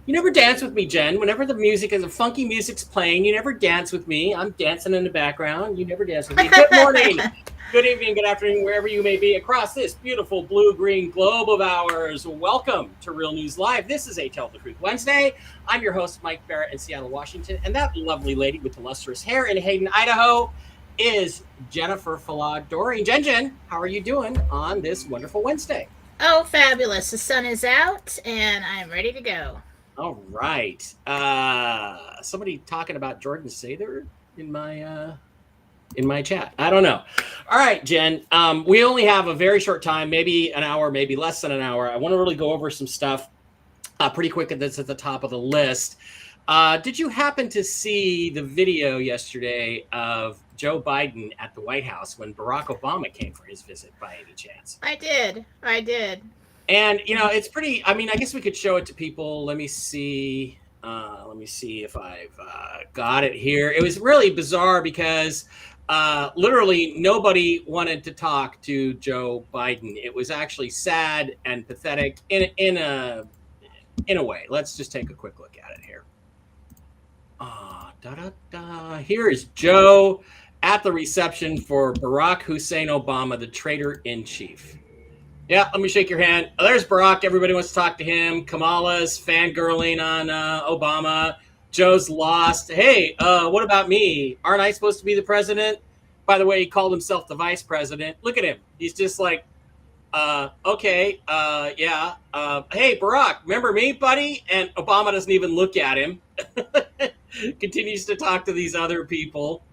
You never dance with me, Jen. Whenever the funky music's playing, you never dance with me. I'm dancing in the background. You never dance with me. Good morning, good evening, good afternoon, wherever you may be across this beautiful blue-green globe of ours. Welcome to Real News Live. This is A Tell the Truth Wednesday. I'm your host, Mike Barrett in Seattle, Washington. And that lovely lady with the lustrous hair in Hayden, Idaho is Jennifer Falad Doreen. Jen, how are you doing on this wonderful Wednesday? Oh, fabulous. The sun is out and I'm ready to go. All right. Somebody talking about Jordan Sather in my chat. I don't know. All right, Jen. We only have a very short time, maybe an hour, maybe less than an hour. I want to really go over some stuff pretty quick that's at the top of the list. Did you happen to see the video yesterday of Joe Biden at the White House when Barack Obama came for his visit by any chance? I did. And, it's pretty, I guess we could show it to people. Let me see if I've got it here. It was really bizarre because literally nobody wanted to talk to Joe Biden. It was actually sad and pathetic in a way. Let's just take a quick look at it here. Here is Joe at the reception for Barack Hussein Obama, the traitor-in-chief. Yeah, let me shake your hand. Oh, there's Barack. Everybody wants to talk to him. Kamala's fangirling on Obama. Joe's lost. Hey, what about me? Aren't I supposed to be the president? By the way, he called himself the vice president. Look at him. He's just like, okay, yeah. Hey, Barack, remember me, buddy? And Obama doesn't even look at him. Continues to talk to these other people.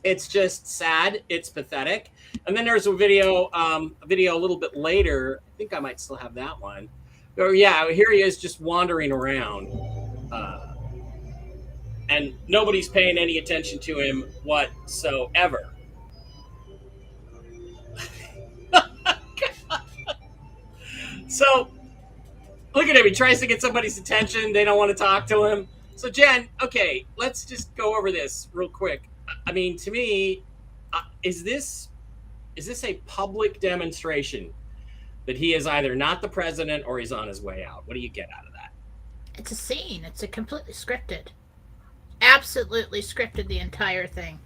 It's just sad. It's pathetic. And then there's a video a little bit later. I think I might still have that one. Oh, yeah, here he is just wandering around. And nobody's paying any attention to him whatsoever. So, look at him. He tries to get somebody's attention. They don't want to talk to him. So, Jen, okay, let's just go over this real quick. To me, is this a public demonstration that he is either not the president or he's on his way out? What do you get out of that? It's a scene. It's a completely scripted. Absolutely scripted, the entire thing.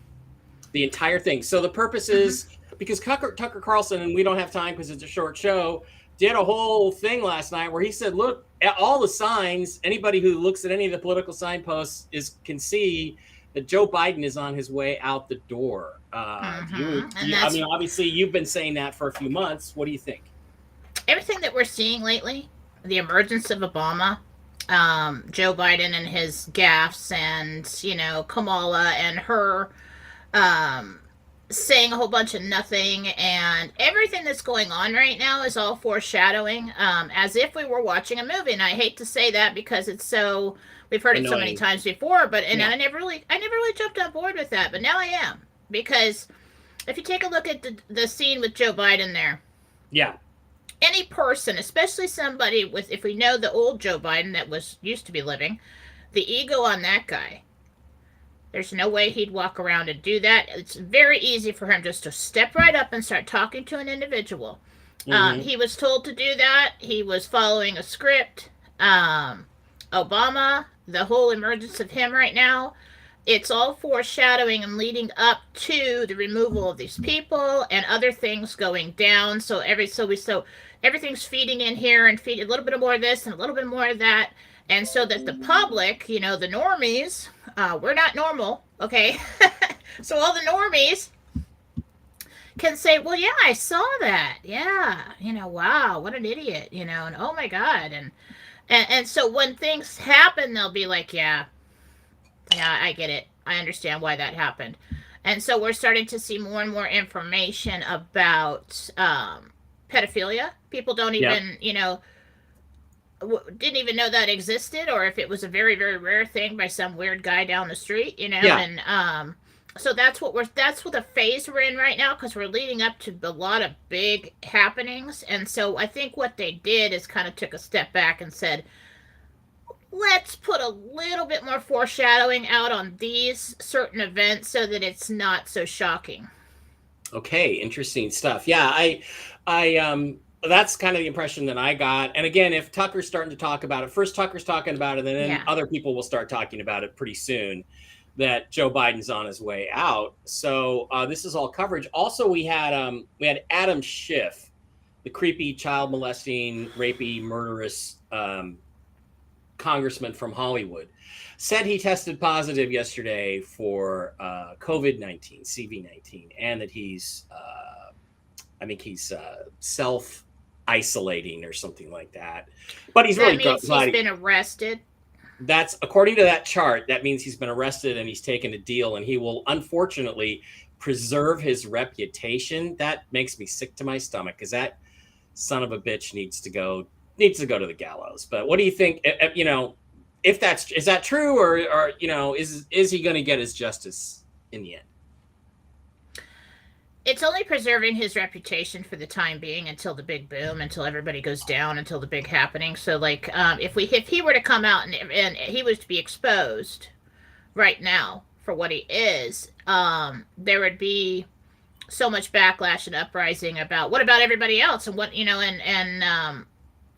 The entire thing. So the purpose is, because Tucker Carlson, and we don't have time because it's a short show, did a whole thing last night where he said, look, at all the signs, anybody who looks at any of the political signposts can see that Joe Biden is on his way out the door. Obviously, you've been saying that for a few months. What do you think? Everything that we're seeing lately, the emergence of Obama, Joe Biden and his gaffes, and, Kamala and her saying a whole bunch of nothing, and everything that's going on right now is all foreshadowing, as if we were watching a movie. And I hate to say that because it's so... We've heard it so many times before, but I never really jumped on board with that, but now I am, because if you take a look at the scene with Joe Biden there, yeah, any person, especially somebody with, if we know the old Joe Biden that used to be living, the ego on that guy, there's no way he'd walk around and do that. It's very easy for him just to step right up and start talking to an individual. He was told to do that. He was following a script. Obama, the whole emergence of him right now, it's all foreshadowing and leading up to the removal of these people and other things going down. So everything's feeding in here and feeding a little bit more of this and a little bit more of that. And so that the public, the normies, we're not normal, okay? So all the normies can say, well, yeah, I saw that. Yeah, wow, what an idiot, and oh my God. And so when things happen, they'll be like, yeah, I get it. I understand why that happened. And so we're starting to see more and more information about pedophilia. People don't even, didn't even know that existed, or if it was a very, very rare thing by some weird guy down the street, Yeah. and so that's what the phase we're in right now, because we're leading up to a lot of big happenings. And so I think what they did is kind of took a step back and said, let's put a little bit more foreshadowing out on these certain events so that it's not so shocking. Okay, interesting stuff. Yeah, I that's kind of the impression that I got. And again, if Tucker's starting to talk about it, first Tucker's talking about it, and then Yeah. other people will start talking about it pretty soon, that Joe Biden's on his way out. So this is all coverage. Also, we had Adam Schiff, the creepy, child molesting, rapey, murderous congressman from Hollywood, said he tested positive yesterday for COVID-19, CV-19, and that he's, I think he's self-isolating or something like that. But he's really glad he's been arrested. That's according to that chart. That means he's been arrested and he's taken a deal, and he will unfortunately preserve his reputation. That makes me sick to my stomach, because that son of a bitch needs to go to the gallows. But what do you think? You know, if is that true, or you know, is he going to get his justice in the end? It's only preserving his reputation for the time being, until the big boom, until everybody goes down, until the big happening. So, like, if he were to come out and he was to be exposed right now for what he is, there would be so much backlash and uprising about what about everybody else, and what, and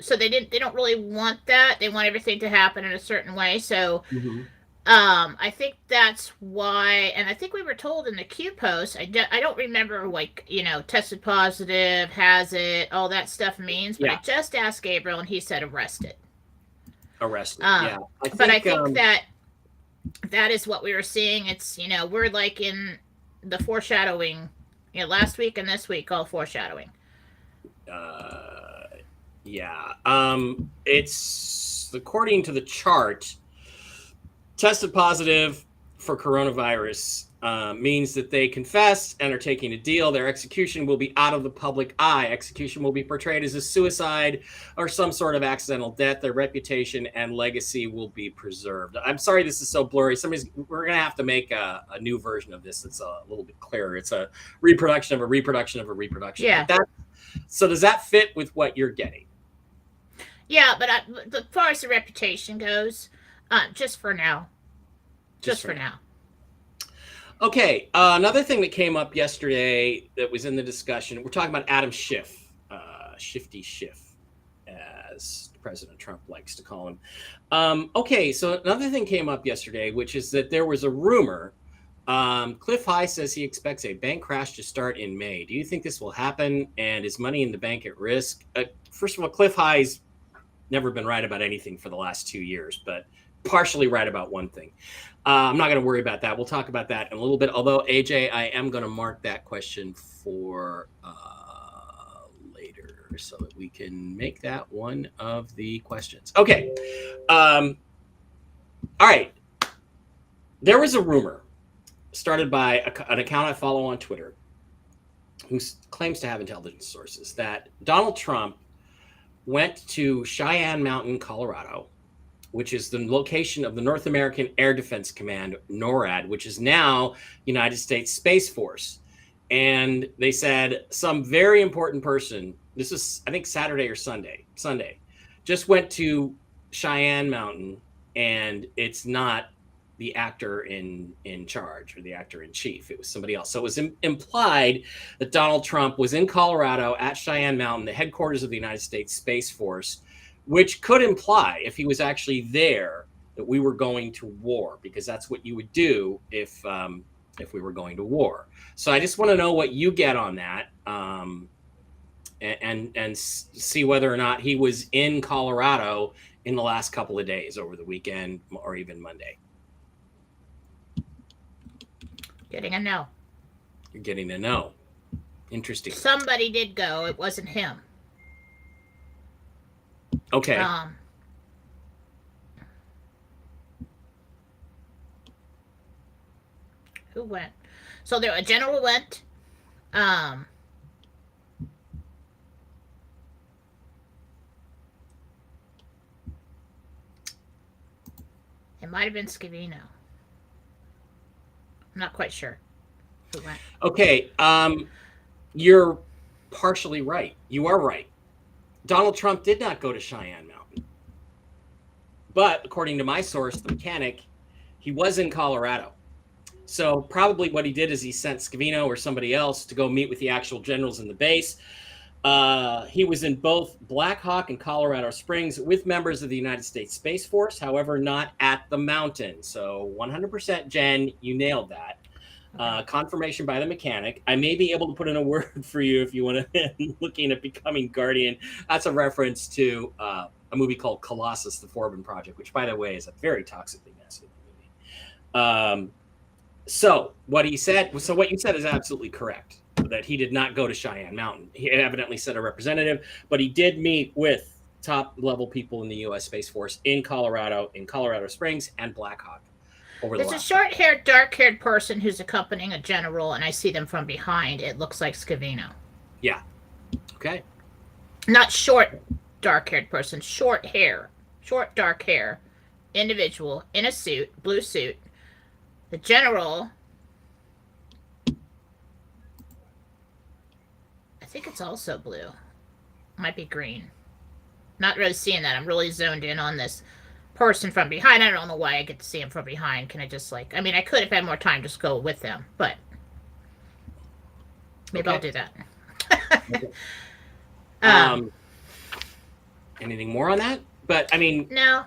so they don't really want that. They want everything to happen in a certain way. So. Mm-hmm. I think that's why, and I think we were told in the Q post, I don't remember, like, tested positive, has it, all that stuff means, but I just asked Gabriel and he said arrested. Yeah. I think that is what we were seeing. It's, we're like in the foreshadowing, last week and this week, all foreshadowing. Yeah. It's, according to the chart, tested positive for coronavirus means that they confess and are taking a deal. Their execution will be out of the public eye. Execution will be portrayed as a suicide or some sort of accidental death. Their reputation and legacy will be preserved. I'm sorry this is so blurry. We're going to have to make a new version of this that's a little bit clearer. It's a reproduction of a reproduction of a reproduction. Yeah. So does that fit with what you're getting? Yeah, but as far as the reputation goes, just for now. Just for now. Okay. Another thing that came up yesterday that was in the discussion, we're talking about Adam Schiff, Shifty Schiff, as President Trump likes to call him. Okay. So another thing came up yesterday, which is that there was a rumor. Cliff High says he expects a bank crash to start in May. Do you think this will happen? And is money in the bank at risk? First of all, Cliff High's never been right about anything for the last 2 years, but partially right about one thing. I'm not going to worry about that. We'll talk about that in a little bit. Although, AJ, I am going to mark that question for later so that we can make that one of the questions. Okay. All right. There was a rumor started by an account I follow on Twitter who claims to have intelligence sources that Donald Trump went to Cheyenne Mountain, Colorado, which is the location of the North American Air Defense Command, NORAD, which is now United States Space Force. And they said some very important person, this is, I think, Saturday or Sunday, just went to Cheyenne Mountain, and it's not the actor in charge or the actor in chief. It was somebody else. So it was implied that Donald Trump was in Colorado at Cheyenne Mountain, the headquarters of the United States Space Force, which could imply, if he was actually there, that we were going to war, because that's what you would do if we were going to war. So I just want to know what you get on that, and see whether or not he was in Colorado in the last couple of days, over the weekend or even Monday. Getting a no. You're getting a no. Interesting. Somebody did go. It wasn't him. Okay. Who went? So a general went. might have been Scavino. I'm not quite sure who went. Okay, you're partially right. You are right. Donald Trump did not go to Cheyenne Mountain. But according to my source, the mechanic, he was in Colorado. So probably what he did is he sent Scavino or somebody else to go meet with the actual generals in the base. He was in both Black Hawk and Colorado Springs with members of the United States Space Force, however, not at the mountain. So 100% Jen, you nailed that. Confirmation by the mechanic. I may be able to put in a word for you if you want to looking at Becoming Guardian. That's a reference to a movie called Colossus, the Forbin Project, which, by the way, is a very toxically nasty movie. So what you said is absolutely correct, that he did not go to Cheyenne Mountain. He evidently sent a representative, but he did meet with top level people in the U.S. Space Force in Colorado Springs and Black Hawk. There's a short-haired, dark-haired person who's accompanying a general, and I see them from behind. It looks like Scavino. Yeah. Okay. Not short, dark-haired person. Short hair. Short, dark hair. Individual in a suit, blue suit. The general, I think it's also blue. Might be green. Not really seeing that. I'm really zoned in on this person from behind. I don't know why I get to see him from behind. Can I just I could if I had more time just go with them, but maybe I'll do that. Okay. Anything more on that? But no.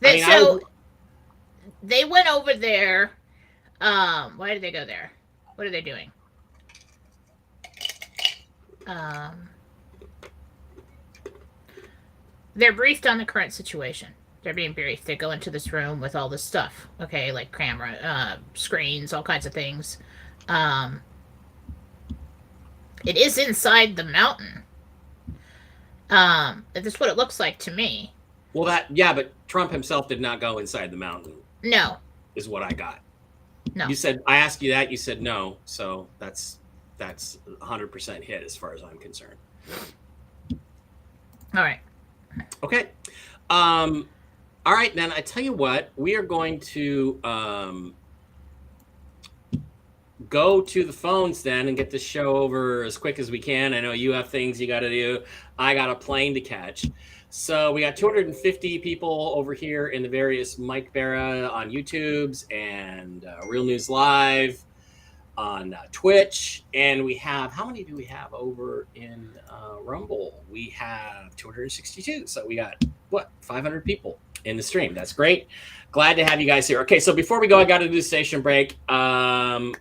They went over there. Why did they go there? What are they doing? They're briefed on the current situation. They're being briefed. They go into this room with all this stuff. Okay, like camera, screens, all kinds of things. It is inside the mountain. That's what it looks like to me. Well, but Trump himself did not go inside the mountain. No. Is what I got. No. You said, I asked you that, you said no. So that's 100% hit as far as I'm concerned. All right. Okay. All right, then I tell you what, we are going to go to the phones then and get this show over as quick as we can. I know you have things you got to do. I got a plane to catch. So we got 250 people over here in the various Mike Barra on YouTubes and Real News Live on Twitch. And we have, how many do we have over in Rumble? We have 262. So we got, 500 people in the stream. That's great. Glad to have you guys here. Okay, so before we go, I got to do the station break. I'm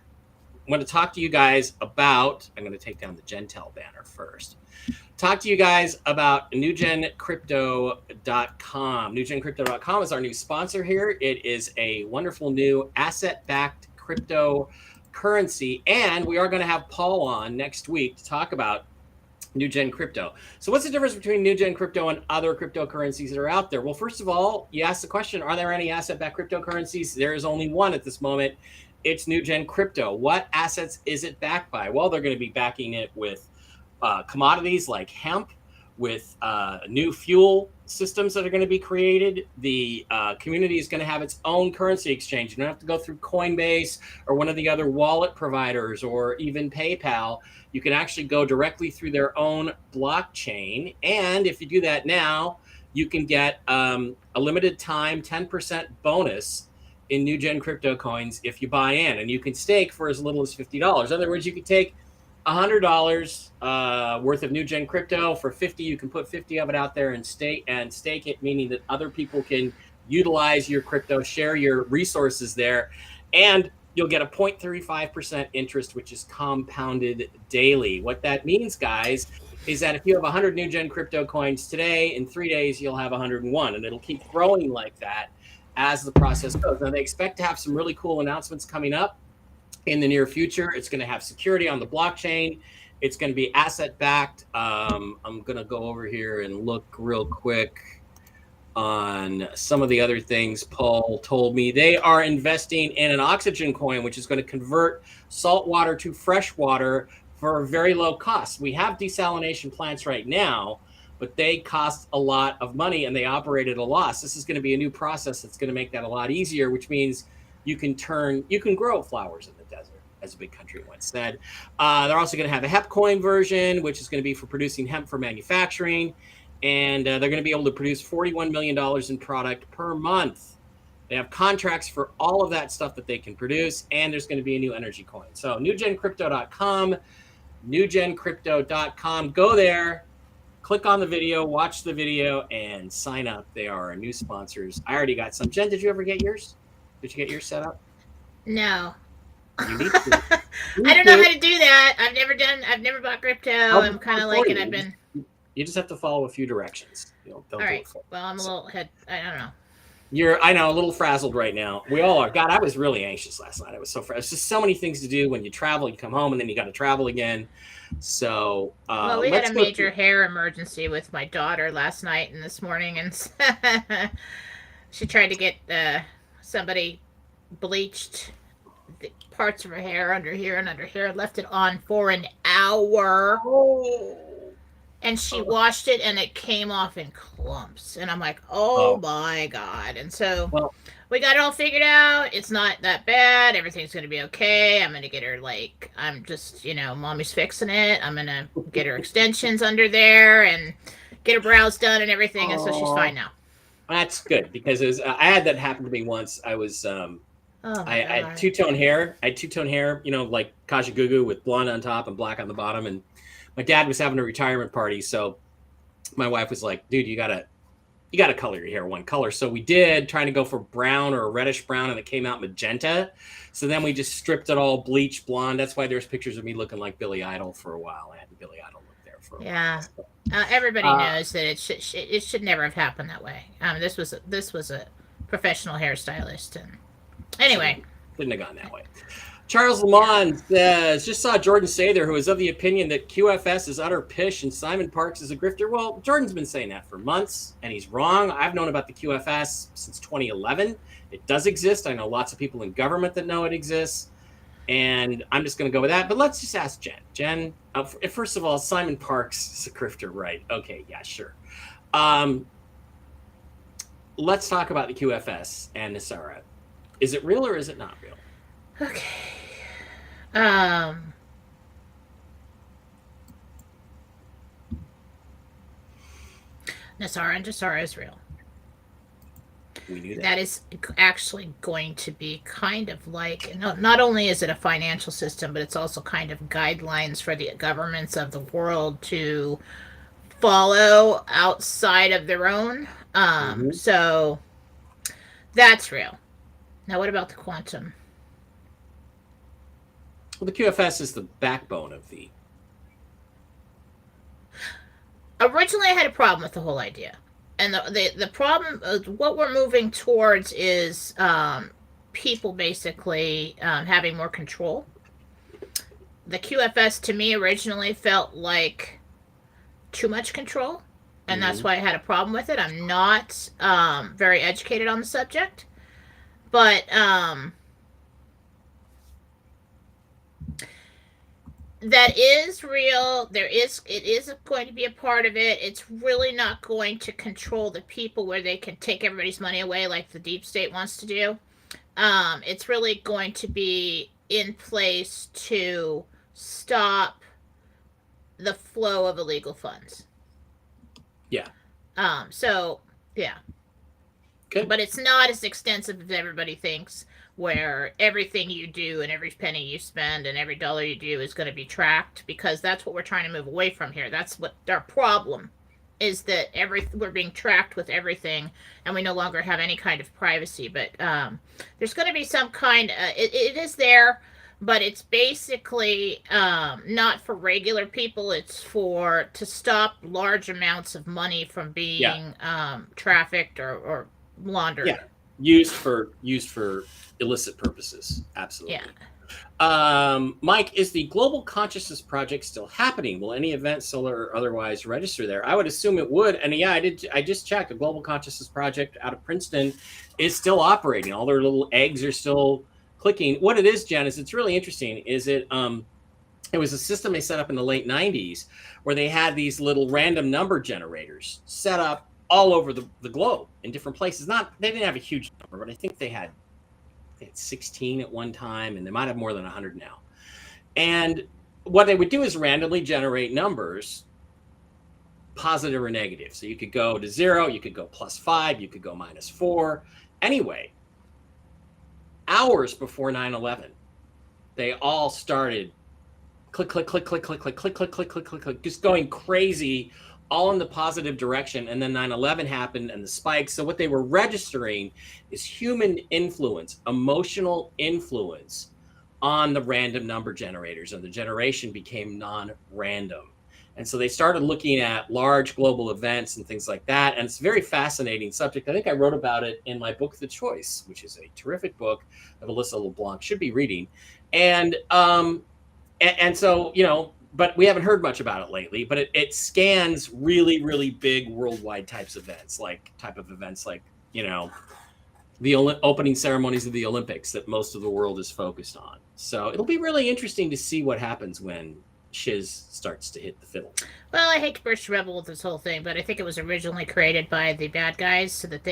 going to talk to you guys about, I'm going to take down the Gentel banner first. Talk to you guys about newgencrypto.com. Newgencrypto.com is our new sponsor here. It is a wonderful new asset-backed cryptocurrency, and we are going to have Paul on next week to talk about New Gen Crypto. So what's the difference between New Gen Crypto and other cryptocurrencies that are out there? Well, first of all, you asked the question, are there any asset-backed cryptocurrencies? There is only one at this moment. It's New Gen Crypto. What assets is it backed by? Well, they're going to be backing it with commodities like hemp, with new fuel systems that are going to be created. The community is going to have its own currency exchange. You don't have to go through Coinbase or one of the other wallet providers or even PayPal. You can actually go directly through their own blockchain. And if you do that now, you can get a limited time 10% bonus in New Gen Crypto coins if you buy in. And you can stake for as little as $50. In other words, you can take $100 worth of New Gen Crypto. For 50, you can put 50 of it out there and stake it, meaning that other people can utilize your crypto, share your resources there, and you'll get a 0.35% interest, which is compounded daily. What that means, guys, is that if you have 100 New Gen Crypto coins today, in 3 days, you'll have 101, and it'll keep growing like that as the process goes. Now, they expect to have some really cool announcements coming up in the near future. It's going to have security on the blockchain. It's going to be asset backed. I'm going to go over here and look real quick on some of the other things Paul told me. They are investing in an oxygen coin, which is going to convert salt water to fresh water for very low cost. We have desalination plants right now, but they cost a lot of money and they operate at a loss. This is going to be a new process that's going to make that a lot easier, which means you can grow flowers in the desert, as a big country once said. They're also going to have a hemp coin version, which is going to be for producing hemp for manufacturing. And they're going to be able to produce $41 million in product per month. They have contracts for all of that stuff that they can produce. And there's going to be a new energy coin. So newgencrypto.com, newgencrypto.com. Go there, click on the video, watch the video, and sign up. They are our new sponsors. I already got some. Jen, did you ever get yours? Did you get yours set up? No. You need to. I don't know how to do that. I've never bought crypto. I'm kind of like, and I've been. You just have to follow a few directions. All right. Well, I'm a little I don't know. I know, a little frazzled right now. We all are. God, I was really anxious last night. I was so frazzled. It's just so many things to do when you travel. You come home and then you got to travel again. So, well, we had a major hair emergency with my daughter last night and this morning, and she tried to get somebody bleached the parts of her hair under here and under here, and left it on for an hour. Oh. And she washed it, and it came off in clumps. And I'm like, oh my God. And so we got it all figured out. It's not that bad. Everything's going to be okay. I'm going to get her, I'm just, mommy's fixing it. I'm going to get her extensions under there and get her brows done and everything. And so she's fine now. That's good, because I had that happen to me once. I was, I had two-tone hair. Like Kajagoogoo with blonde on top and black on the bottom. And my dad was having a retirement party, so my wife was like, dude, you gotta color your hair one color. So we did, trying to go for brown or a reddish brown, and it came out magenta. So then we just stripped it all bleach blonde. That's why there's pictures of me looking like Billy Idol for a while. I had the Billy Idol look there for a while. Yeah. Everybody knows that it should never have happened that way. This was a professional hairstylist, and anyway, shouldn't have gone that way. Charles Lamont says, just saw Jordan say there, who is of the opinion that QFS is utter pish and Simon Parks is a grifter. Well, Jordan's been saying that for months, and he's wrong. I've known about the QFS since 2011. It does exist. I know lots of people in government that know it exists, and I'm just going to go with that. But let's just ask Jen. Jen, first of all, Simon Parks is a grifter, right? Okay, yeah, sure. Let's talk about the QFS and Smessaert. Is it real or is it not real? Okay. Smessaert and Geraci is real. We knew that. That is actually going to be kind of like, not only is it a financial system, but it's also kind of guidelines for the governments of the world to follow outside of their own. So that's real. Now, what about the quantum? Well, the QFS is the backbone of the... Originally, I had a problem with the whole idea. And the problem, what we're moving towards is people basically having more control. The QFS, to me, originally felt like too much control. And that's why I had a problem with it. I'm not very educated on the subject. But... that is real. It is going to be a part of it. It's really not going to control the people where they can take everybody's money away like the deep state wants to do. It's really going to be in place to stop the flow of illegal funds. Yeah. So, yeah. Good. But it's not as extensive as everybody thinks, where everything you do and every penny you spend and every dollar you do is going to be tracked, because that's what we're trying to move away from here. That's what our problem is, that we're being tracked with everything, and we no longer have any kind of privacy. But there's going to be some kind it is there, but it's basically not for regular people. It's to stop large amounts of money from being trafficked or laundered. Yeah, used for illicit purposes. Absolutely. Yeah. Mike, is the Global Consciousness Project still happening? Will any event, solar or otherwise, register there? I would assume it would. And yeah, I just checked. The Global Consciousness Project out of Princeton is still operating. All their little eggs are still clicking. What it is, Jen, is it's really interesting. Is it's It was a system they set up in the late 90s where they had these little random number generators set up all over the globe in different places. They didn't have a huge number, but I think they had 16 at one time, and they might have more than 100 now. And what they would do is randomly generate numbers, positive or negative. So you could go to 0, you could go +5, you could go -4. Anyway, hours before 9/11, they all started click, click, click, click, click, click, click, click, click, click, click, click, just going crazy, all in the positive direction. And then 9/11 happened and the spikes. So what they were registering is human influence, emotional influence on the random number generators, and the generation became non-random. And so they started looking at large global events and things like that. And it's a very fascinating subject. I think I wrote about it in my book, The Choice, which is a terrific book that Alyssa LeBlanc should be reading. And so, but we haven't heard much about it lately, but it scans really, really big worldwide type of events, like, the opening ceremonies of the Olympics that most of the world is focused on. So it'll be really interesting to see what happens when shiz starts to hit the fiddle. Well, I hate to burst rebel with this whole thing, but I think it was originally created by the bad guys so that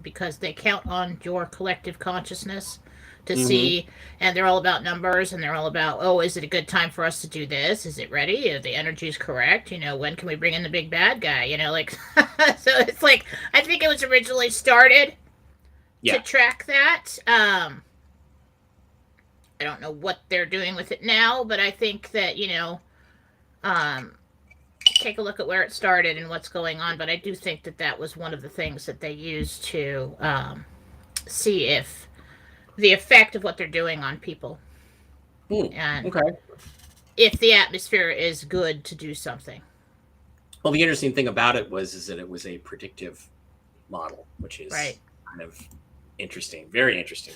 because they count on your collective consciousness to see, and they're all about numbers, and they're all about, is it a good time for us to do this? Is it ready? Are the energy's correct? When can we bring in the big bad guy? So it's like, I think it was originally started to track that. I don't know what they're doing with it now, but I think that, take a look at where it started and what's going on. But I do think that was one of the things that they used to see if the effect of what they're doing on people. And if the atmosphere is good to do something. Well, the interesting thing about it is that it was a predictive model, which is kind of interesting, very interesting.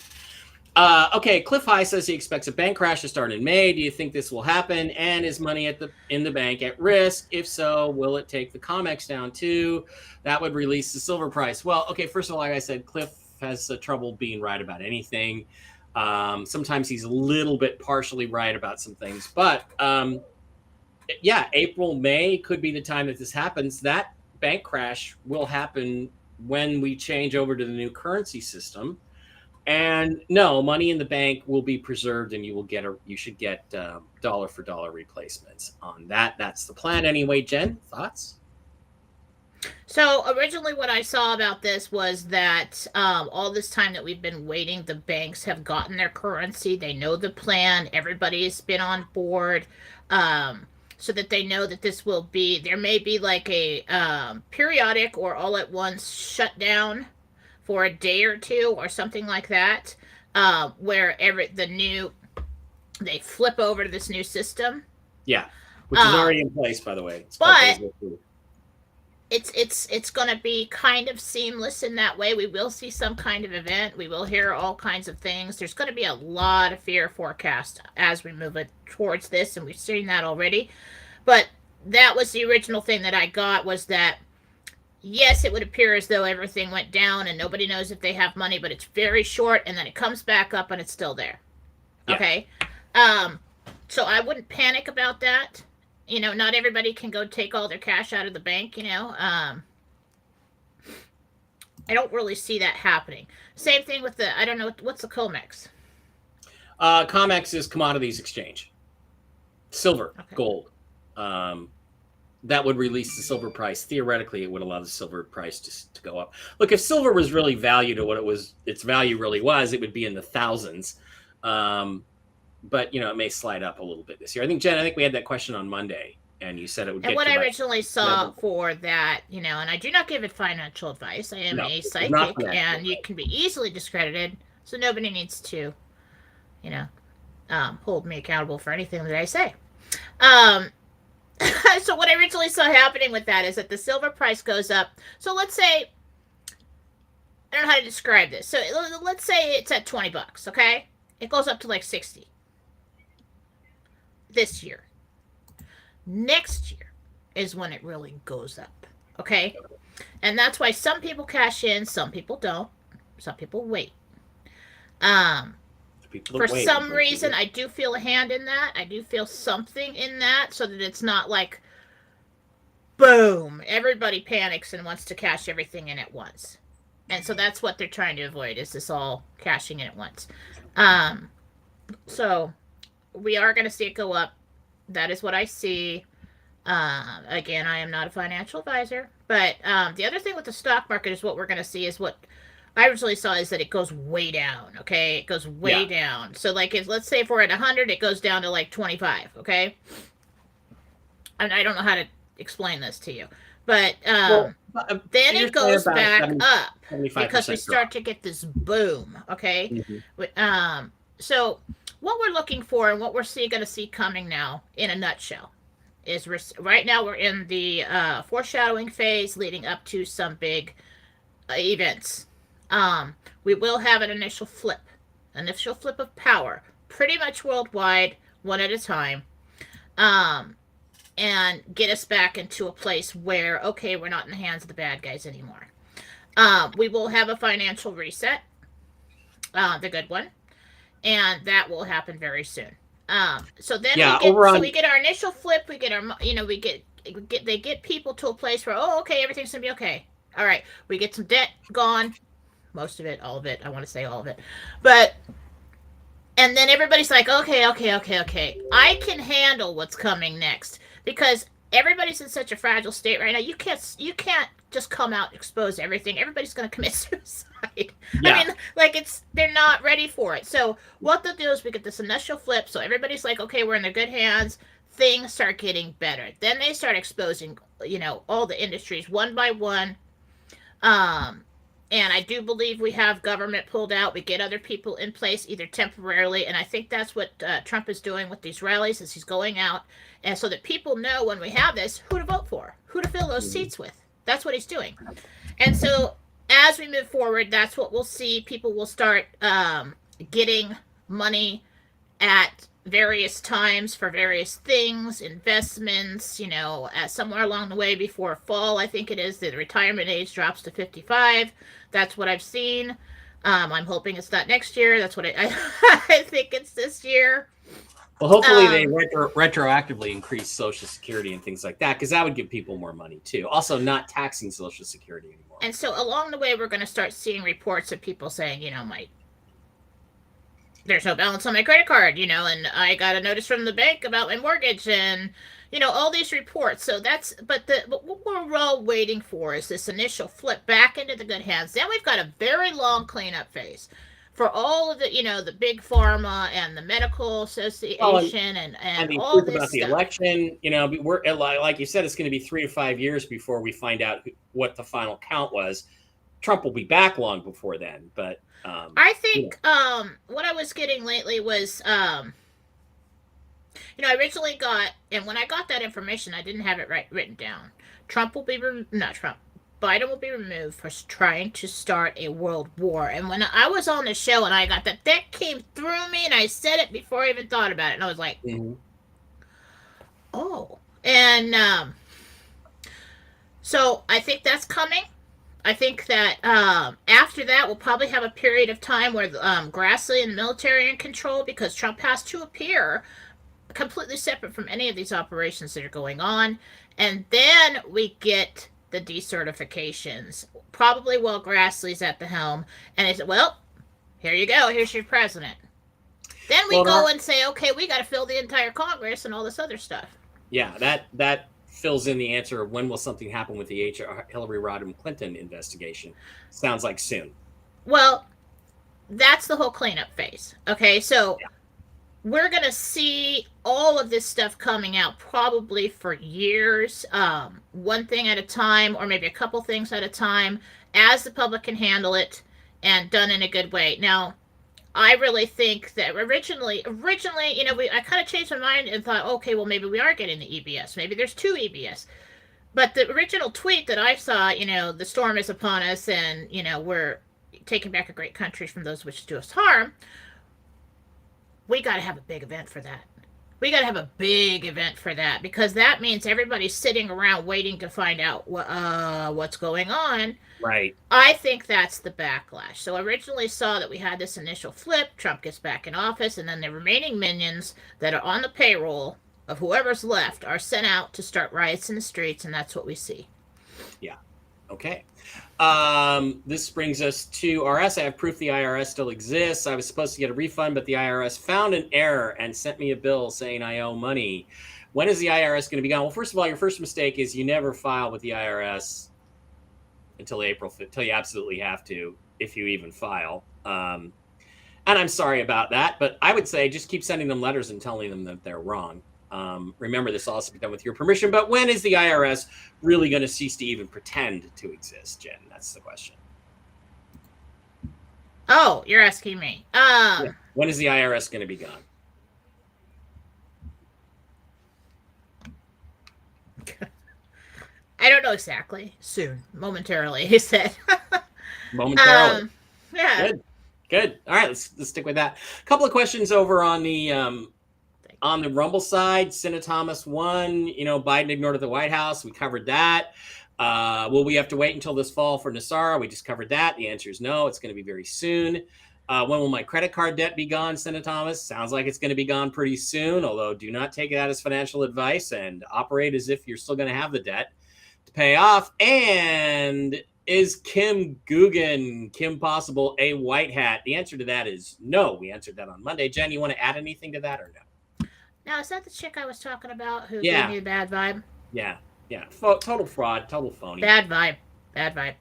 Okay, Cliff High says he expects a bank crash to start in May. Do you think this will happen? And is money in the bank at risk? If so, will it take the COMEX down too? That would release the silver price. Well, okay, first of all, like I said, Cliff has trouble being right about anything. Sometimes he's a little bit partially right about some things. But April, May could be the time that this happens. That bank crash will happen when we change over to the new currency system. And no, money in the bank will be preserved, and you should get dollar for dollar replacements on that. That's the plan anyway. Jen, thoughts? So originally what I saw about this was that all this time that we've been waiting, the banks have gotten their currency. They know the plan. Everybody's been on board. So that they know that this will be, there may be like a periodic or all at once shutdown for a day or two or something like that, where they flip over to this new system. Yeah, which is already in place, by the way. It's going to be kind of seamless in that way. We will see some kind of event. We will hear all kinds of things. There's going to be a lot of fear forecast as we move it towards this, and we've seen that already. But that was the original thing that I got, was that, yes, it would appear as though everything went down and nobody knows if they have money, but it's very short, and then it comes back up and it's still there. Yeah. Okay? So I wouldn't panic about that. Not everybody can go take all their cash out of the bank, I don't really see that happening. Same thing with I don't know, what's the COMEX? COMEX is commodities exchange. Silver, gold. That would release the silver price. Theoretically, it would allow the silver price to go up. Look, if silver was really valued at what its value really was, it would be in the thousands. But, it may slide up a little bit this year. I think, Jen, we had that question on Monday, and you said it would get. And what I originally saw for that, and I do not give it financial advice. I am a psychic, and you can be easily discredited, so nobody needs to, hold me accountable for anything that I say. So what I originally saw happening with that is that the silver price goes up. So let's say, I don't know how to describe this. So let's say it's at $20, okay? It goes up to like 60 this year. Next year is when it really goes up, okay? And that's why some people cash in, some people don't. Some people wait. people for to wait. some reason, I do feel a hand in that. I do feel something in that, so that it's not like, boom, everybody panics and wants to cash everything in at once. And so that's what they're trying to avoid, is this all cashing in at once. So we are going to see it go up. That is what I see. Again, I am not a financial advisor, but the other thing with the stock market is what we're going to see is what I originally saw is that it goes way down. Okay, it goes way down. So like, let's say if we're at 100, it goes down to like 25. Okay, and I don't know how to explain this to you, but then it goes back up because we start to get this boom. Okay, so what we're looking for and what we're going to see coming now, in a nutshell, is right now we're in the foreshadowing phase leading up to some big events. We will have an initial flip of power, pretty much worldwide, one at a time, and get us back into a place where, okay, we're not in the hands of the bad guys anymore. We will have a financial reset, the good one, and that will happen very soon. So then we get our initial flip. We get our, they get people to a place where, oh, okay, everything's gonna be okay. All right, we get some debt gone, most of it, all of it. I want to say all of it, and then everybody's like, okay, I can handle what's coming next, because everybody's in such a fragile state right now. You can't just come out and expose everything. Everybody's going to commit suicide. Yeah. I mean, they're not ready for it. So what they'll do is we get this initial flip. So everybody's like, okay, we're in the good hands. Things start getting better. Then they start exposing, all the industries one by one. And I do believe we have government pulled out. We get other people in place, either temporarily. And I think that's what Trump is doing with these rallies, is he's going out. And so that people know when we have this, who to vote for, who to fill those seats with. That's what he's doing. And so as we move forward, that's what we'll see. People will start getting money at various times for various things, investments, somewhere along the way before fall, I think it is, the retirement age drops to 55. That's what I've seen. I'm hoping it's not next year. That's what I think it's this year. Well, hopefully they retroactively increase Social Security and things like that, because that would give people more money too. Also, not taxing Social Security anymore. And so along the way, we're going to start seeing reports of people saying, there's no balance on my credit card, and I got a notice from the bank about my mortgage, and, all these reports. So but what we're all waiting for is this initial flip back into the good hands. Then we've got a very long cleanup phase for all of the, the big pharma and the medical association and all this about the stuff. Election, we're, like you said, it's going to be 3 to 5 years before we find out what the final count was. Trump will be back long before then, but I think what I was getting lately was, I originally got, and when I got that information, I didn't have it written down. Biden will be removed for trying to start a world war. And when I was on the show and I got that came through me, and I said it before I even thought about it, and I was like, oh. And so I think that's coming. I think that after that, we'll probably have a period of time where Grassley and the military are in control, because Trump has to appear completely separate from any of these operations that are going on. And then we get the decertifications, probably while Grassley's at the helm. And it's, well, here you go. Here's your president. Then we go and say, okay, we got to fill the entire Congress and all this other stuff. Yeah, that fills in the answer of when will something happen with the Hillary Rodham Clinton investigation. Sounds like soon. Well, that's the whole cleanup phase. Okay, so we're going to see all of this stuff coming out probably for years, one thing at a time, or maybe a couple things at a time, as the public can handle it, and done in a good way. Now, I really think that originally, I kind of changed my mind and thought, okay, well, maybe we are getting the EBS. Maybe there's 2 EBS. But the original tweet that I saw, the storm is upon us, and, we're taking back a great country from those which do us harm. We got to have a big event for that. We got to have a big event for that, because that means everybody's sitting around waiting to find out what's going on. Right. I think that's the backlash. So I originally saw that we had this initial flip, Trump gets back in office, and then the remaining minions that are on the payroll of whoever's left are sent out to start riots in the streets, and that's what we see. Yeah. Okay. This brings us to RS. I have proof the IRS still exists. I was supposed to get a refund, but the IRS found an error and sent me a bill saying I owe money. When is the IRS going to be gone? Well, first of all, your first mistake is you never file with the IRS until April 5th, until you absolutely have to, if you even file. And I'm sorry about that, but I would say just keep sending them letters and telling them that they're wrong. Remember, this also be done with your permission. But when is the IRS really going to cease to even pretend to exist, Jen? That's the question. Oh, you're asking me. Yeah. When is the IRS going to be gone? I don't know exactly. Soon, momentarily, he said. Momentarily. Yeah. Good. All right, let's stick with that. A couple of questions over on the Rumble side. Senna Thomas won. Biden ignored at the White House. We covered that. Will we have to wait until this fall for Nassara? We just covered that. The answer is no. It's going to be very soon. When will my credit card debt be gone, Senna Thomas? Sounds like it's going to be gone pretty soon, although do not take that as financial advice and operate as if you're still going to have the debt to pay off. And is Kim Possible a white hat? The answer to that is no. We answered that on Monday. Jen, you want to add anything to that or no? Now, is that the chick I was talking about who gave me a bad vibe? Yeah. Total fraud, total phony. Bad vibe.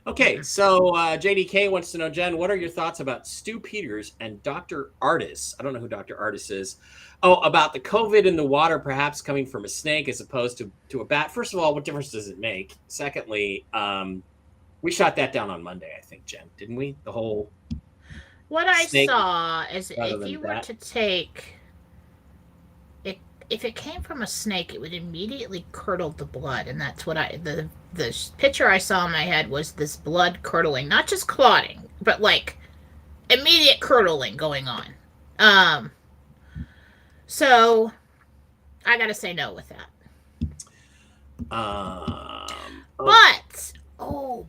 Okay, so JDK wants to know, Jen, what are your thoughts about Stu Peters and Dr. Artis? I don't know who Dr. Artis is. Oh, about the COVID in the water perhaps coming from a snake as opposed to a bat. First of all, what difference does it make? Secondly, we shot that down on Monday, I think, Jen, didn't we? The whole What I saw is if you were to take... If it came from a snake, it would immediately curdle the blood, and that's what the picture I saw in my head was this blood curdling, not just clotting, but like immediate curdling going on. So I gotta say no with that.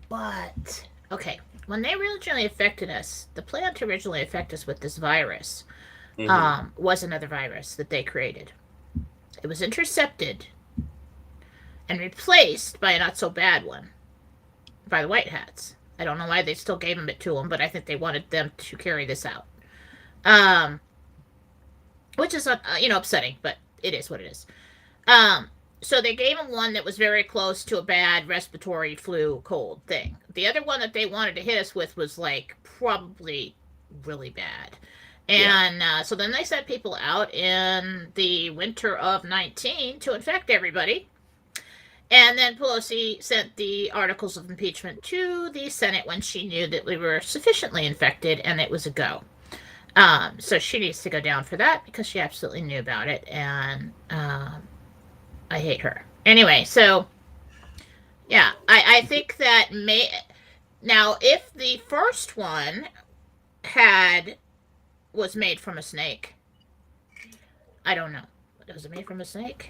But okay, when they originally affected us, the plan to originally affect us with this virus was another virus that they created. It was intercepted and replaced by a not-so-bad one by the White Hats. I don't know why they still gave it to them, but I think they wanted them to carry this out. Which is, upsetting, but it is what it is. So they gave them one that was very close to a bad respiratory flu cold thing. The other one that they wanted to hit us with was, probably really bad. And so then they sent people out in the winter of 19 to infect everybody. And then Pelosi sent the articles of impeachment to the Senate when she knew that we were sufficiently infected and it was a go. So she needs to go down for that because she absolutely knew about it. And I hate her. Anyway, so, yeah, I think that now, if the first one was made from a snake. I don't know. Was it made from a snake?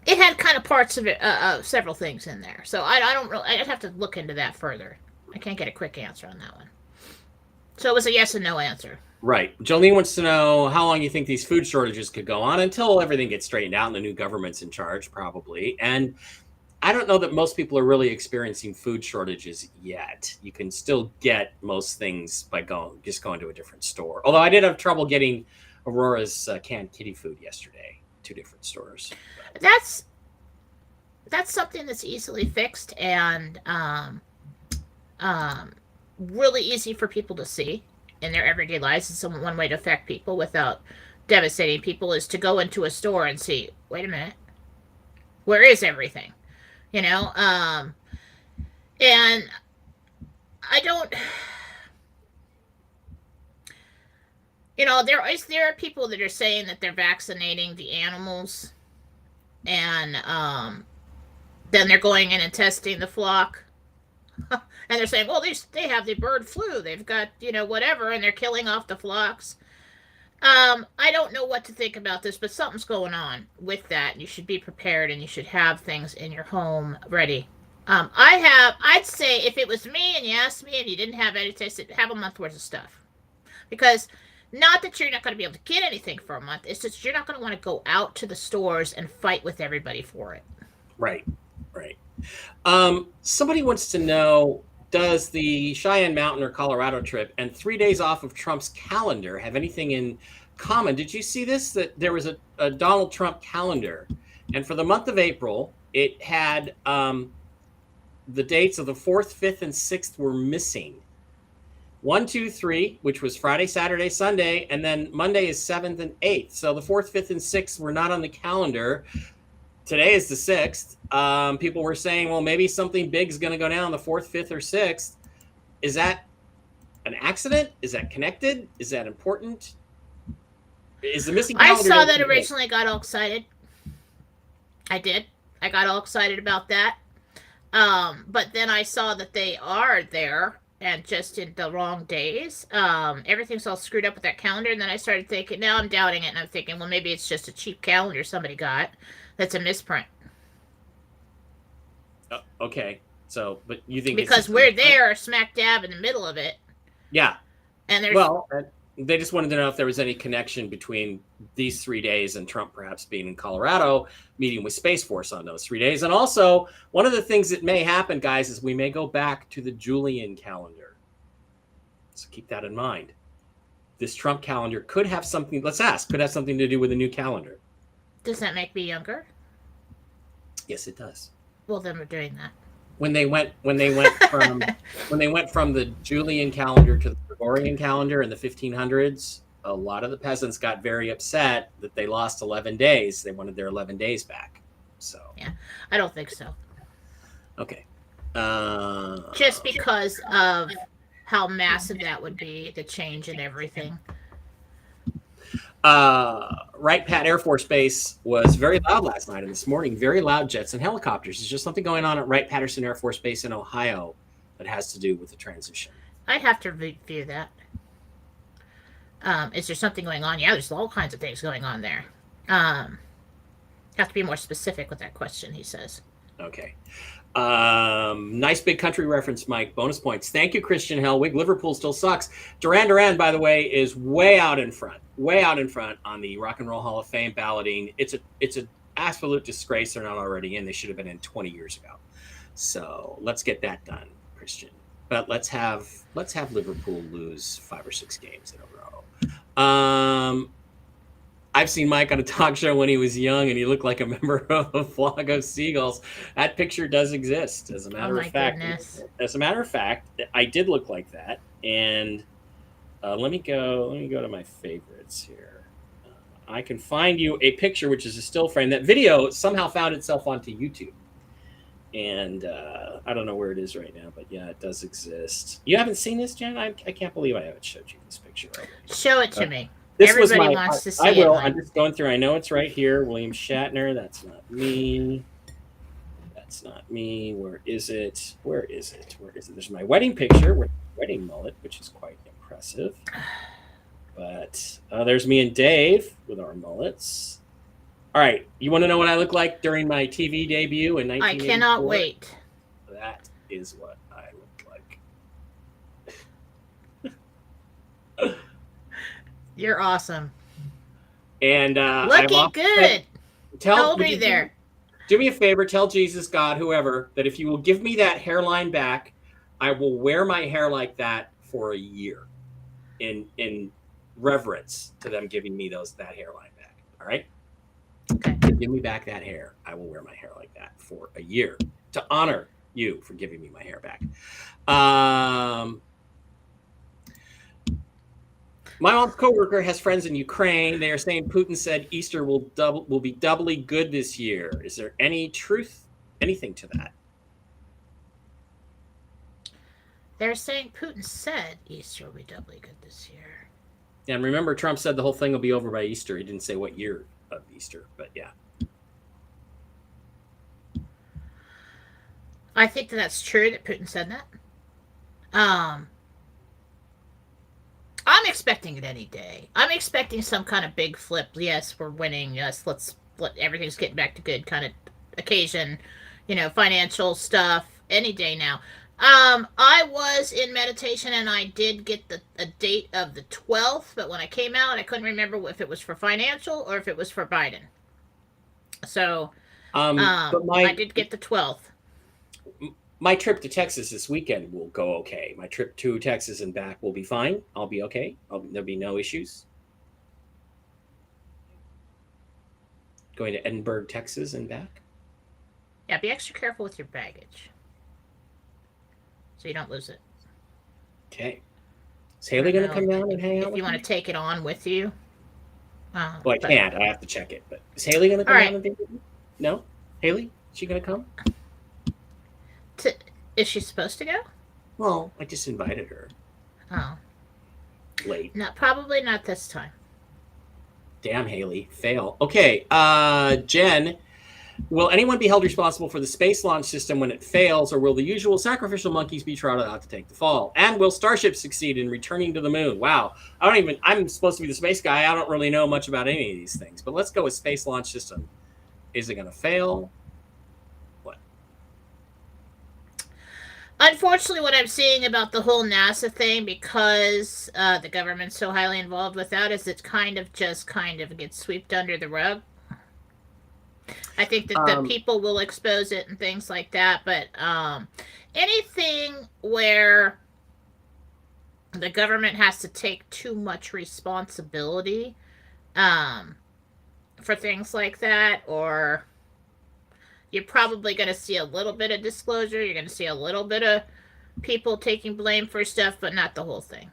It had kind of parts of it, several things in there. So I don't really, I'd have to look into that further. I can't get a quick answer on that one. So it was a yes and no answer. Right. Jolene wants to know how long you think these food shortages could go on until everything gets straightened out and the new government's in charge, probably. And I don't know that most people are really experiencing food shortages yet. You can still get most things by going to a different store. Although I did have trouble getting Aurora's canned kitty food yesterday, 2 different stores. That's something that's easily fixed and really easy for people to see in their everyday lives. It's one way to affect people without devastating people is to go into a store and see, wait a minute, where is everything? And I don't, there are people that are saying that they're vaccinating the animals and then they're going in and testing the flock. And they're saying, well, they have the bird flu. They've got, whatever, and they're killing off the flocks. I don't know what to think about this, but something's going on with that. You should be prepared, and you should have things in your home ready. I'd say if it was me and you asked me and you didn't have anything, I said, have a month worth of stuff. Because not that you're not going to be able to get anything for a month, it's just you're not going to want to go out to the stores and fight with everybody for it. Right. Somebody wants to know, does the Cheyenne Mountain or Colorado trip and 3 days off of Trump's calendar have anything in common? Did you see this? That there was a Donald Trump calendar, and for the month of April, it had the dates of the 4th, 5th, and 6th were missing. 1, 2, 3, which was Friday, Saturday, Sunday, and then Monday is 7th and 8th. So the 4th, 5th, and 6th were not on the calendar. Today is the 6th. People were saying, well, maybe something big is going to go down the 4th, 5th, or 6th. Is that an accident? Is that connected? Is that important? Is the missing calendar? I saw that originally, got all excited. I did. I got all excited about that. But then I saw that they are there and just in the wrong days. Everything's all screwed up with that calendar. And then I started thinking, now I'm doubting it. And I'm thinking, well, maybe it's just a cheap calendar somebody got that's a misprint. Okay. So, but you think because we're there smack dab in the middle of it. Yeah. And there's they just wanted to know if there was any connection between these 3 days and Trump perhaps being in Colorado, meeting with Space Force on those 3 days. And also, one of the things that may happen, guys, is we may go back to the Julian calendar. So keep that in mind. This Trump calendar could have something, could have something to do with a new calendar. Does that make me younger? Yes, it does. Well, then we're doing that. When they went from the Julian calendar to the Gregorian calendar in the 1500s, a lot of the peasants got very upset that they lost 11 days. They wanted their 11 days back. So yeah, I don't think so. Okay. Just because of how massive that would be, the change in everything. Wright-Patt Air Force Base was very loud last night and this morning. Very loud jets and helicopters. There's just something going on at Wright-Patterson Air Force Base in Ohio that has to do with the transition. I'd have to review that. Is there something going on? Yeah, there's all kinds of things going on there. Have to be more specific with that question, he says. Okay. Nice big country reference, Mike. Bonus points. Thank you, Christian Hellwig. Liverpool still sucks. Duran, by the way, is way out in front on the Rock and Roll Hall of Fame balloting. It's an absolute disgrace they're not already in. They should have been in 20 years ago. So let's get that done, Christian. But let's have Liverpool lose 5 or 6 games in a row. I've seen Mike on a talk show when he was young, and he looked like a member of a flock of seagulls. That picture does exist, as a matter of fact. Goodness. As a matter of fact, I did look like that. And let me go to my favorites here. I can find you a picture, which is a still frame. That video somehow found itself onto YouTube, and I don't know where it is right now, but yeah, it does exist. You haven't seen this, Jen? I can't believe I haven't showed you this picture already. Show it to me. This Everybody wants to see I will. it. I'm just going through. I know it's right here. William Shatner. That's not me. That's not me. Where is it? There's my wedding picture with wedding mullet, which is quite impressive. But there's me and Dave with our mullets. All right. You want to know what I look like during my TV debut in 1984? I cannot wait. That is what I look like. You're awesome. And looking good. How old are you there? Do me a favor, tell Jesus, God, whoever, that if you will give me that hairline back, I will wear my hair like that for a year in reverence to them giving me that hairline back. All right? Okay. Give me back that hair. I will wear my hair like that for a year to honor you for giving me my hair back. My mom's coworker has friends in Ukraine. They are saying Putin said Easter will be doubly good this year. Is there any truth, anything to that? They're saying Putin said Easter will be doubly good this year. And remember, Trump said the whole thing will be over by Easter. He didn't say what year of Easter, but yeah. I think that's true that Putin said that. I'm expecting it any day. I'm expecting some kind of big flip. Yes, we're winning. Yes, everything's getting back to good kind of occasion. Financial stuff any day now. I was in meditation and I did get a date of the 12th, but when I came out, I couldn't remember if it was for financial or if it was for Biden. So, I did get the 12th. My trip to Texas this weekend will go okay. My trip to Texas and back will be fine. I'll be okay. There'll be no issues. Going to Edinburgh, Texas and back. Yeah, be extra careful with your baggage, so you don't lose it. Okay. Is Haley going to come down and hang out? If you want to take it on with you. Well, I can't. I have to check it. But is Haley going to come down and be with you? No? Haley? Is she going to come? Is she supposed to go? Well, I just invited her. Oh. Late. Probably not this time. Damn, Haley. Fail. Okay. Jen, will anyone be held responsible for the space launch system when it fails, or will the usual sacrificial monkeys be trotted out to take the fall? And will Starship succeed in returning to the moon? Wow. I'm supposed to be the space guy. I don't really know much about any of these things, but let's go with space launch system. Is it going to fail? What? Unfortunately, what I'm seeing about the whole NASA thing, because the government's so highly involved with that, is it kind of gets swept under the rug. I think that the people will expose it and things like that, but anything where the government has to take too much responsibility for things like that, or you're probably going to see a little bit of disclosure. You're going to see a little bit of people taking blame for stuff, but not the whole thing.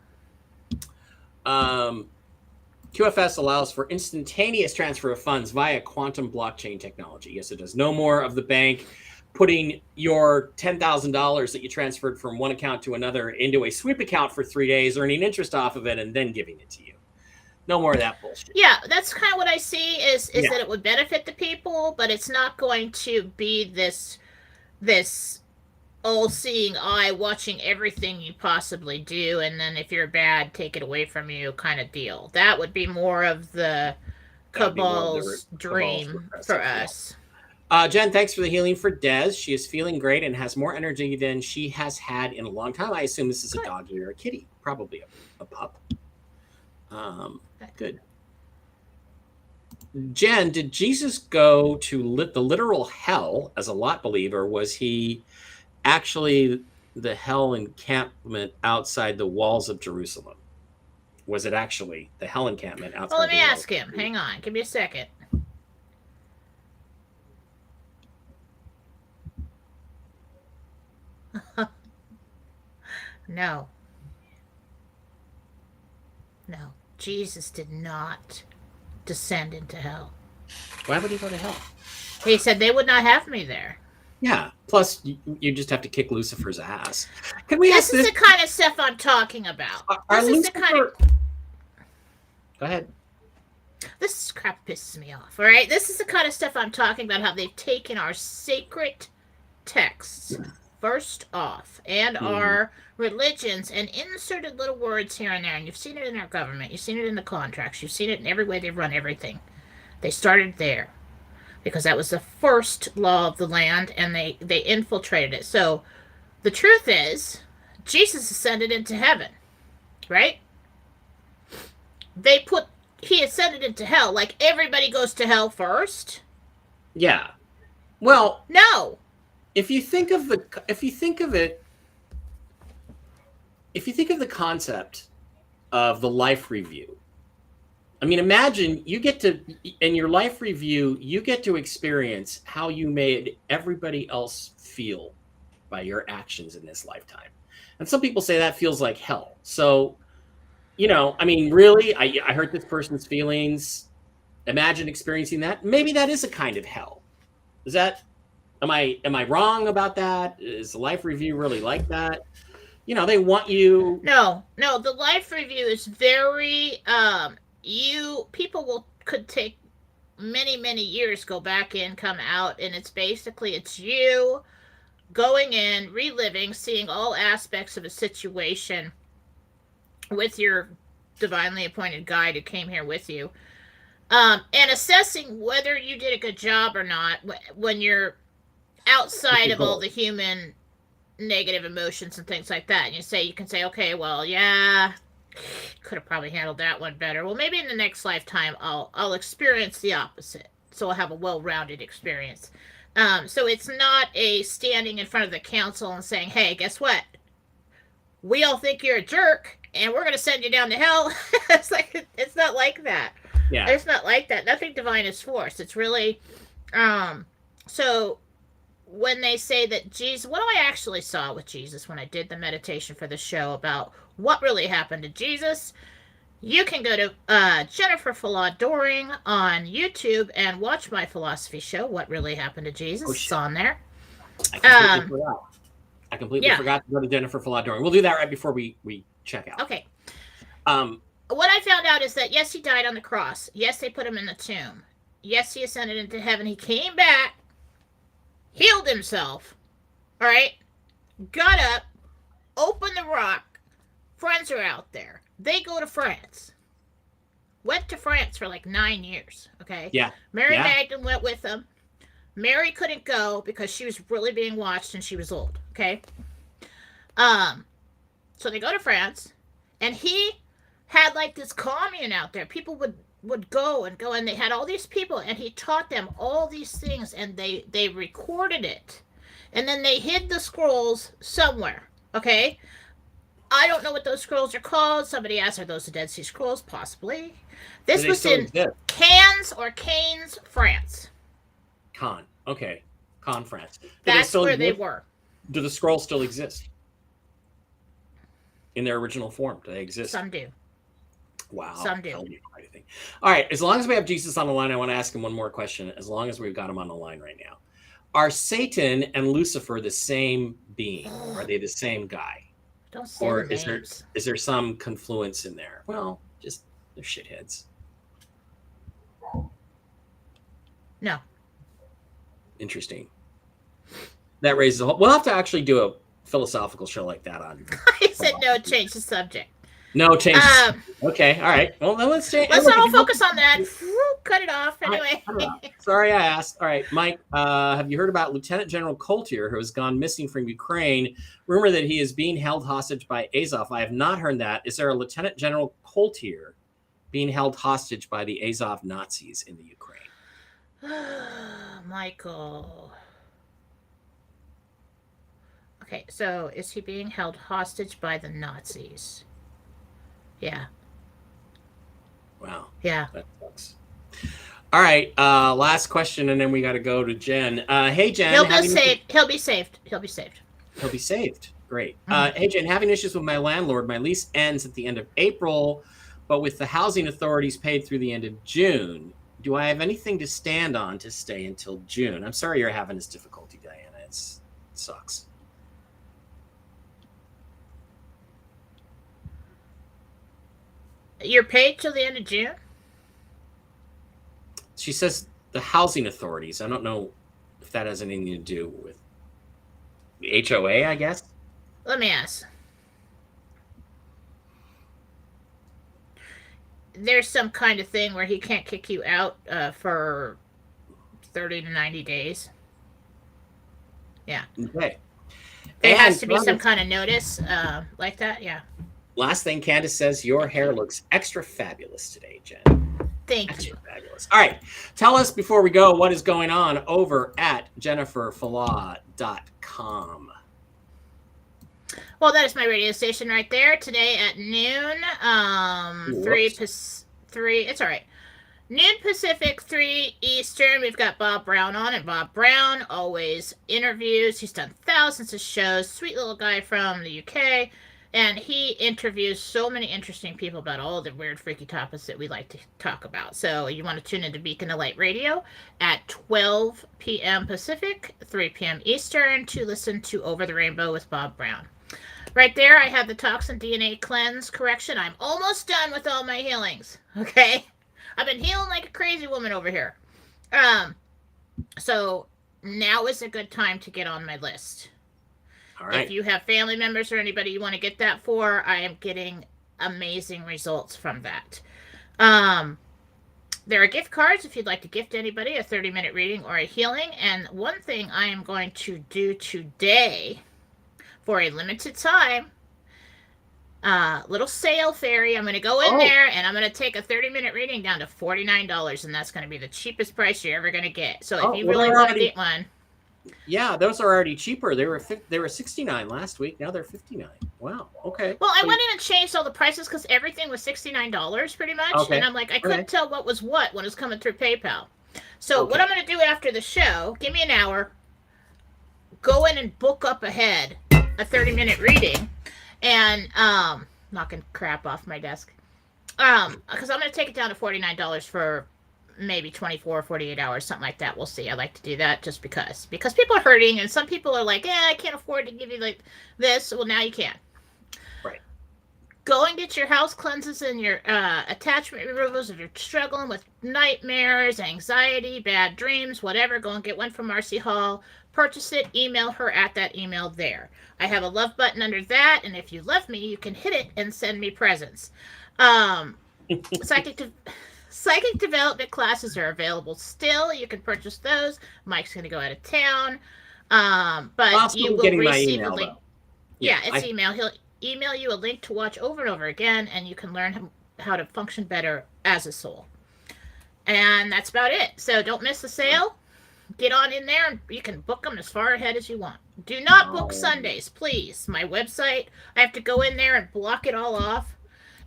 QFS allows for instantaneous transfer of funds via quantum blockchain technology. Yes, it does. No more of the bank putting your $10,000 that you transferred from one account to another into a sweep account for 3 days, earning interest off of it, and then giving it to you. No more of that bullshit. Yeah, that's kind of what I see is that it would benefit the people, but it's not going to be this all-seeing eye watching everything you possibly do, and then if you're bad, take it away from you kind of deal. That would be more of the cabal's dream for us. Jen, thanks for the healing for Des. She is feeling great and has more energy than she has had in a long time. I assume this is a doggy or a kitty, probably a pup. Good. Jen, did Jesus go to the literal hell as a Lot believer? Was he actually the hell encampment outside the walls of Jerusalem? Was it actually the hell encampment outside? Well, let me ask him. Hang on. Give me a second. No. Jesus did not descend into hell. Why would he go to hell? He said they would not have me there. Yeah. Plus, you just have to kick Lucifer's ass. Can we ask this? This is the kind of stuff I'm talking about. Go ahead. This crap pisses me off. All right. This is the kind of stuff I'm talking about. How they've taken our sacred texts first off and our religions and inserted little words here and there. And you've seen it in our government. You've seen it in the contracts. You've seen it in every way they run everything. They started there because that was the first law of the land, and they infiltrated it. So the truth is, Jesus ascended into heaven, right? He ascended into hell. Like everybody goes to hell first. Yeah. Well, no. If you think of the concept of the life review, I mean, imagine in your life review, you get to experience how you made everybody else feel by your actions in this lifetime. And some people say that feels like hell. So, I mean, really, I hurt this person's feelings. Imagine experiencing that. Maybe that is a kind of hell. Am I wrong about that? Is the life review really like that? They want you. No. The life review is very. People could take many years, go back in, come out, and it's you going in, reliving, seeing all aspects of a situation with your divinely appointed guide who came here with you, and assessing whether you did a good job or not when you're outside of all the human negative emotions and things like that. And you can say, okay, well, yeah, could have probably handled that one better. Well, maybe in the next lifetime I'll experience the opposite, so I'll have a well-rounded experience. So it's not a standing in front of the council and saying, hey, guess what? We all think you're a jerk, and we're going to send you down to hell. It's not like that. Yeah. It's not like that. Nothing divine is forced. It's really, so when they say that Jesus, what I actually saw with Jesus when I did the meditation for the show about what really happened to Jesus, you can go to Jennifer Doring on YouTube and watch my philosophy show, What Really Happened to Jesus. It's on there. I completely forgot to go to Jennifer Doring. We'll do that right before we check out. Okay. What I found out is that, yes, he died on the cross. Yes, they put him in the tomb. Yes, he ascended into heaven. He came back, healed himself, all right, got up, opened the rock. Friends are out there. They go to France. Went to France for like 9 years, okay? Yeah. Mary Magdalene went with them. Mary couldn't go because she was really being watched and she was old, okay? So they go to France, and he had like this commune out there. People would go, and they had all these people, and he taught them all these things, and they recorded it. And then they hid the scrolls somewhere, okay? I don't know what those scrolls are called. Somebody asked, are those the Dead Sea Scrolls? Possibly. This was in Cannes, France. Cannes, okay. Cannes, France. That's where they were. Do the scrolls still exist? In their original form, do they exist? Some do. Wow. Some do. All right, as long as we have Jesus on the line, I want to ask him one more question, as long as we've got him on the line right now. Are Satan and Lucifer the same being? Are they the same guy? Don't say or the names. is there some confluence in there? Well, just they're shitheads. No. Interesting. That raises a whole... We'll have to actually do a philosophical show like that on. I said no, change the subject. No, change. Okay, all right. Well, then let's change. Let's not focus on that. Cut it off. Anyway. Sorry, I asked. All right, Mike, have you heard about Lieutenant General Coulter, who has gone missing from Ukraine? Rumor that he is being held hostage by Azov. I have not heard that. Is there a Lieutenant General Coulter being held hostage by the Azov Nazis in the Ukraine? Michael. Okay, so is he being held hostage by the Nazis? Yeah. Wow. Yeah. That sucks. All right. Last question, and then we got to go to Jen. Hey, Jen. He'll be saved. He'll be saved. He'll be saved. Great. Hey, Jen, having issues with my landlord. My lease ends at the end of April, but with the housing authorities paid through the end of June. Do I have anything to stand on to stay until June? I'm sorry you're having this difficulty, Diana. It sucks. You're paid till the end of June? She says the housing authorities. I don't know if that has anything to do with the HOA, I guess. Let me ask. There's some kind of thing where he can't kick you out for 30 to 90 days. Yeah. Okay. There has to be some kind of notice like that, yeah. Last thing, Candace says, your hair looks extra fabulous today, Jen. Thank you. Fabulous. All right. Tell us before we go what is going on over at jenniferfalaw.com. Well, that is my radio station right there. Today at noon, 3, it's all right. Noon Pacific, 3 Eastern, we've got Bob Brown on, and Bob Brown always interviews. He's done thousands of shows. Sweet little guy from the UK. And he interviews so many interesting people about all the weird, freaky topics that we like to talk about. So you want to tune into Beacon of Light Radio at 12 p.m. Pacific, 3 p.m. Eastern to listen to Over the Rainbow with Bob Brown. Right there, I have the Toxin DNA Cleanse correction. I'm almost done with all my healings, okay? I've been healing like a crazy woman over here. So now is a good time to get on my list, All right. If you have family members or anybody you want to get that for, I am getting amazing results from that. There are gift cards if you'd like to gift anybody a 30-minute reading or a healing. And one thing I am going to do today for a limited time, little sale fairy. I'm going to go in there and I'm going to take a 30-minute reading down to $49, and that's going to be the cheapest price you're ever going to get. So if you really want to get one. Yeah, those are already cheaper. They were $69 last week. Now they're $59. Wow. Okay. Well, I went in and changed all the prices because everything was $69 pretty much. Okay. And I'm like, I couldn't tell what was what when it was coming through PayPal. So what I'm going to do after the show, give me an hour, go in and book up ahead a 30-minute reading, and knocking crap off my desk. Because I'm going to take it down to $49 for maybe 24 or 48 hours, something like that. We'll see. I like to do that just because people are hurting, and some people are like, I can't afford to give you like this. Well, now you can. Right. Go and get your house cleanses and your attachment removals if you're struggling with nightmares, anxiety, bad dreams, whatever. Go and get one from Marcy Hall. Purchase it. Email her at that email there. I have a love button under that, and if you love me, you can hit it and send me presents. Psychic development classes are available still. You can purchase those. Mike's going to go out of town. But you will receive a link. Yeah, it's email. He'll email you a link to watch over and over again, and you can learn how to function better as a soul. And that's about it. So don't miss the sale. Get on in there, and you can book them as far ahead as you want. Do not book Sundays, please. My website, I have to go in there and block it all off.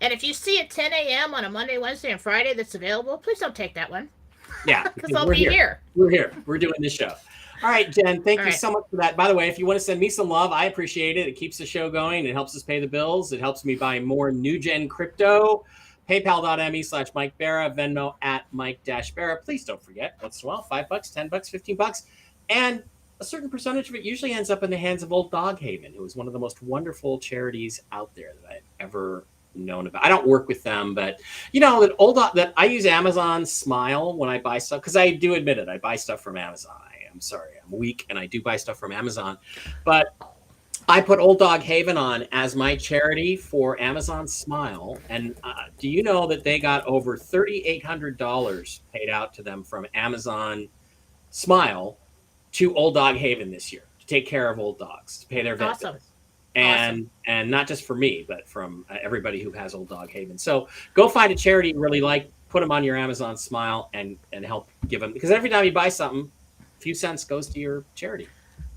And if you see at 10 a.m. on a Monday, Wednesday, and Friday that's available, please don't take that one. Yeah. Because I'll be here. We're here. We're doing this show. All right, Jen, thank you so much for that. By the way, if you want to send me some love, I appreciate it. It keeps the show going. It helps us pay the bills. It helps me buy more new gen crypto. PayPal.me/Mike Barra, Venmo at Mike-Barra. Please don't forget, once in a while, $5, $10, $15. And a certain percentage of it usually ends up in the hands of Old Dog Haven, who is one of the most wonderful charities out there that I've ever known about. I don't work with them, but that I use Amazon Smile when I buy stuff, because I do admit it, I buy stuff from Amazon. I'm sorry, I'm weak, and I do buy stuff from Amazon, but I put Old Dog Haven on as my charity for Amazon Smile, and do you know that they got over $3,800 paid out to them from Amazon Smile to Old Dog Haven this year to take care of old dogs, to pay their vet bills. And not just for me, but from everybody who has Old Dog Haven. So go find a charity you really like, put them on your Amazon Smile, and help give them, because every time you buy something, a few cents goes to your charity.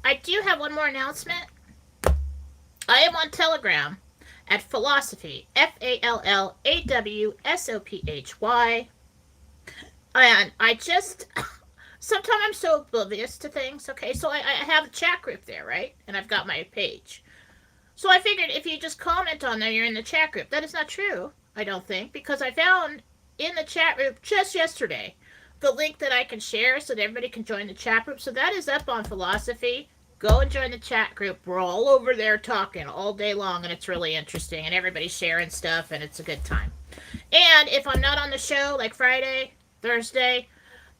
I do have one more announcement. I am on Telegram at Philosophy, FALLAWSOPHY. And I just, sometimes I'm so oblivious to things, okay? So I have a chat group there, right? And I've got my page. So I figured if you just comment on there, you're in the chat group. That is not true, I don't think, because I found in the chat group just yesterday the link that I can share so that everybody can join the chat group. So that is up on Philosophy. Go and join the chat group. We're all over there talking all day long, and it's really interesting, and everybody's sharing stuff, and it's a good time. And if I'm not on the show, like Friday, Thursday,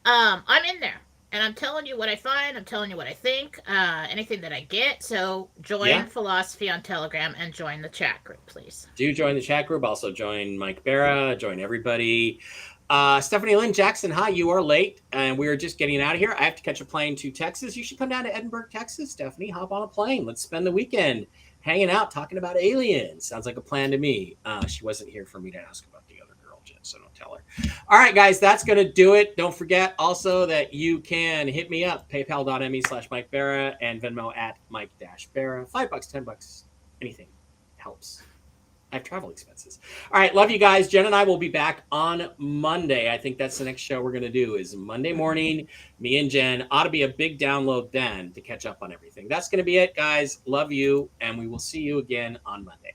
I'm in there. And I'm telling you what I find. I'm telling you what I think. Anything that I get. So join Philosophy on Telegram and join the chat group, please. Do join the chat group. Also join Mike Barra. Join everybody. Stephanie Lynn Jackson, hi. You are late, and we're just getting out of here. I have to catch a plane to Texas. You should come down to Edinburgh, Texas, Stephanie. Hop on a plane. Let's spend the weekend hanging out, talking about aliens. Sounds like a plan to me. She wasn't here for me to ask about the other girl, Jen, so don't tell her. All right, guys, that's going to do it. Don't forget also that you can hit me up, paypal.me/Mike Barra and Venmo at Mike-Barra. $5, $10, anything helps. I have travel expenses. All right, love you guys. Jen and I will be back on Monday. I think that's the next show we're going to do is Monday morning. Me and Jen. Ought to be a big download then to catch up on everything. That's going to be it, guys. Love you, and we will see you again on Monday.